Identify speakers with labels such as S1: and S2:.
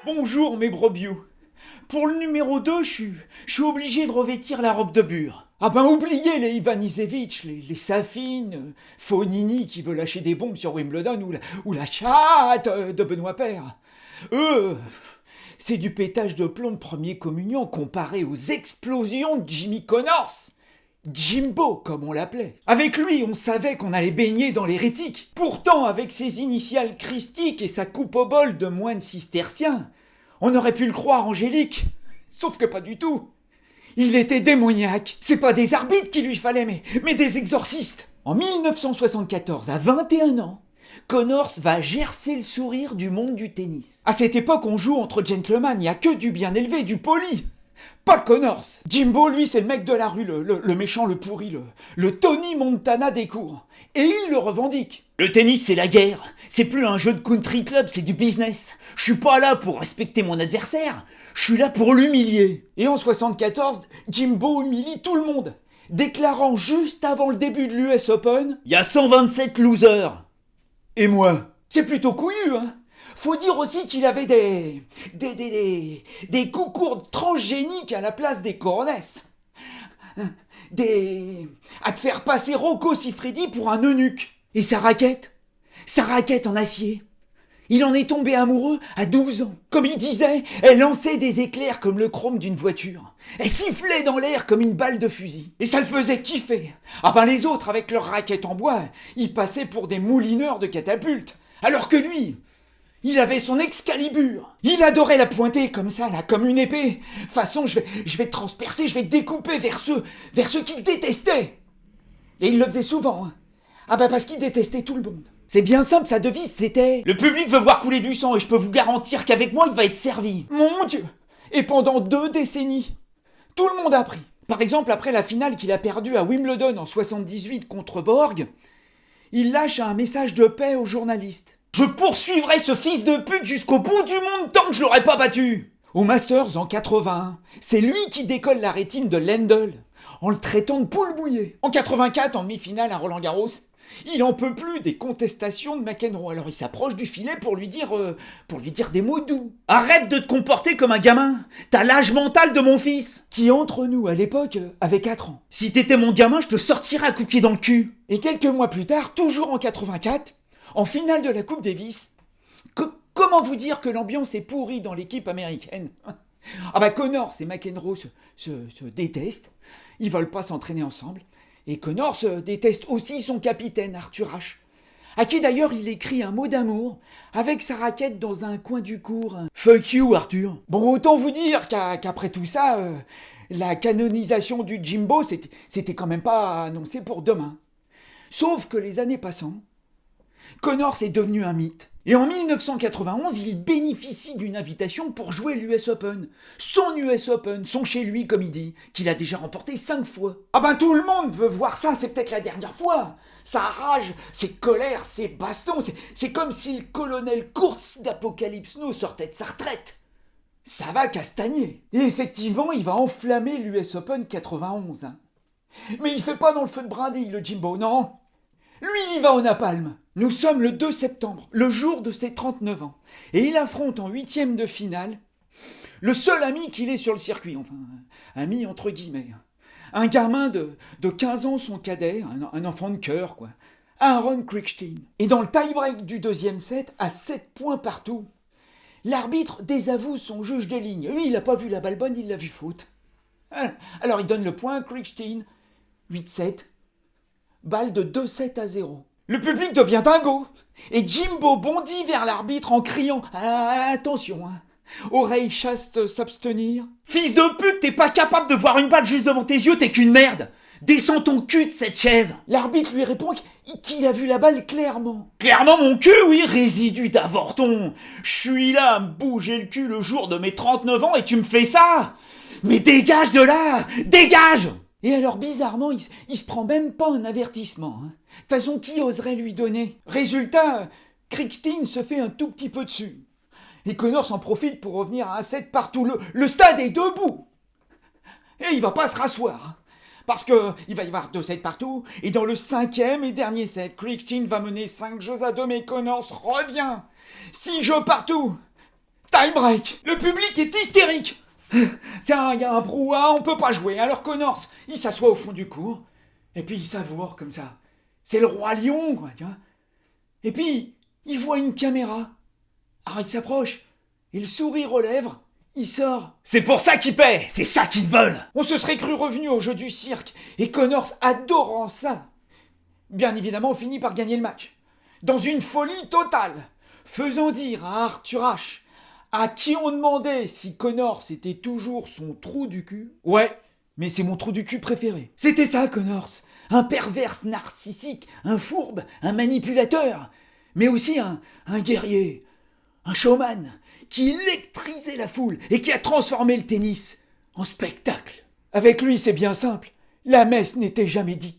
S1: Bonjour mes brobious. Pour le numéro 2, je suis obligé de revêtir la robe de bure. Ah ben oubliez les Ivan Izevich, les Safin, Fonini qui veut lâcher des bombes sur Wimbledon ou la chatte de Benoît Paire. Eux, c'est du pétage de plomb de premier communion comparé aux explosions de Jimmy Connors. Jimbo, comme on l'appelait. Avec lui, on savait qu'on allait baigner dans l'hérétique. Pourtant, avec ses initiales christiques et sa coupe au bol de moine cistercien, on aurait pu le croire angélique. Sauf que pas du tout. Il était démoniaque. C'est pas des arbitres qu'il lui fallait, mais des exorcistes. En 1974, à 21 ans, Connors va gercer le sourire du monde du tennis. À cette époque, on joue entre gentlemen, il n'y a que du bien élevé, du poli. Pas Connors. Jimbo, lui, c'est le mec de la rue, le méchant, le pourri, le Tony Montana des cours. Et il le revendique. Le tennis, c'est la guerre. C'est plus un jeu de country club, c'est du business. Je suis pas là pour respecter mon adversaire. Je suis là pour l'humilier. Et en 74, Jimbo humilie tout le monde, déclarant juste avant le début de l'US Open, il y a 127 losers. Et moi, c'est plutôt couillu, hein. Faut dire aussi qu'il avait des coups courts transgéniques à la place des coronesses. À te faire passer Rocco Siffredi pour un eunuque. Et sa raquette en acier. Il en est tombé amoureux à 12 ans. Comme il disait, elle lançait des éclairs comme le chrome d'une voiture. Elle sifflait dans l'air comme une balle de fusil. Et ça le faisait kiffer. Ah ben les autres, avec leurs raquettes en bois, ils passaient pour des moulineurs de catapultes. Alors que lui, il avait son Excalibur. Il adorait la pointer comme ça, là, comme une épée. Façon, je vais te transpercer, je vais te découper vers ceux qu'il détestait. Et il le faisait souvent. Hein. Ah bah parce qu'il détestait tout le monde. C'est bien simple, sa devise, c'était « Le public veut voir couler du sang et je peux vous garantir qu'avec moi, il va être servi. » Mon Dieu. Et pendant 2 décennies, tout le monde a pris. Par exemple, après la finale qu'il a perdue à Wimbledon en 78 contre Borg, il lâche un message de paix aux journalistes. Je poursuivrai ce fils de pute jusqu'au bout du monde tant que je l'aurais pas battu. Au Masters en 81, c'est lui qui décolle la rétine de Lendl en le traitant de poule mouillée. En 84, en demi-finale à Roland-Garros, il en peut plus des contestations de McEnroe. Alors il s'approche du filet pour lui dire des mots doux. Arrête de te comporter comme un gamin. T'as l'âge mental de mon fils. Qui entre nous à l'époque avait 4 ans. Si t'étais mon gamin, je te sortirais à coups de pied dans le cul. Et quelques mois plus tard, toujours en 84, en finale de la Coupe Davis, comment vous dire que l'ambiance est pourrie dans l'équipe américaine? Ah bah Connors et McEnroe se détestent, ils veulent pas s'entraîner ensemble, et Connors déteste aussi son capitaine Arthur Ashe, à qui d'ailleurs il écrit un mot d'amour avec sa raquette dans un coin du court. Fuck you Arthur. Bon, autant vous dire qu'après tout ça, la canonisation du Jimbo c'était quand même pas annoncé pour demain. Sauf que les années passant, Connors est devenu un mythe. Et en 1991, il bénéficie d'une invitation pour jouer l'US Open. Son US Open, son chez lui, comme il dit, qu'il a déjà remporté 5 fois. Ah ben tout le monde veut voir ça, c'est peut-être la dernière fois. Sa rage, ses colères, ses bastons, c'est comme si le colonel Kurtz d'Apocalypse Now sortait de sa retraite. Ça va castagner. Et effectivement, il va enflammer l'US Open 91. Hein. Mais il fait pas dans le feu de brindille, le Jimbo, non. Lui, il y va au napalm. Nous sommes le 2 septembre, le jour de ses 39 ans. Et il affronte en 8e de finale le seul ami qu'il ait sur le circuit. Enfin, ami entre guillemets. Un gamin de 15 ans, son cadet, un enfant de cœur, quoi. Aaron Krickstein. Et dans le tie-break du 2e set, à 7 points partout, l'arbitre désavoue son juge de ligne. Lui, il n'a pas vu la balle bonne, il l'a vu faute. Alors il donne le point à Krickstein, 8-7. Balle de 2-7-0. Le public devient dingo. Et Jimbo bondit vers l'arbitre en criant « Attention, hein. Oreille chaste s'abstenir. Fils de pute, t'es pas capable de voir une balle juste devant tes yeux, t'es qu'une merde. Descends ton cul de cette chaise. » L'arbitre lui répond qu'il a vu la balle clairement. Clairement mon cul, oui, résidu d'avorton. Je suis là à me bouger le cul le jour de mes 39 ans et tu me fais ça. Mais dégage de là. Dégage. Et alors bizarrement, il se prend même pas un avertissement. Hein. De toute façon, qui oserait lui donner? Résultat, Krickstein se fait un tout petit peu dessus. Et Connors en profite pour revenir à un 7 partout. Le stade est debout. Et il va pas se rasseoir. Parce qu'il va y avoir 2 sets partout. Et dans le 5e et dernier set, Crichton va mener 5-2, mais Connors revient. 6 jeux partout. Tie break. Le public est hystérique. Il y a un brouhaha, on peut pas jouer. Alors Connors, il s'assoit au fond du court. Et puis il savoure comme ça. C'est le roi lion, quoi, tu vois. Et puis, il voit une caméra. Alors il s'approche. Et le sourire aux lèvres. Il sort. C'est pour ça qu'ils paient. C'est ça qu'ils veulent. On se serait cru revenu au jeu du cirque. Et Connors, adorant ça, bien évidemment, finit par gagner le match. Dans une folie totale. Faisant dire à Arthur Ashe, à qui on demandait si Connors était toujours son trou du cul. Ouais, mais c'est mon trou du cul préféré. C'était ça, Connors. Un pervers narcissique, un fourbe, un manipulateur. Mais aussi un guerrier, un showman, qui électrisait la foule et qui a transformé le tennis en spectacle. Avec lui, c'est bien simple. La messe n'était jamais dite.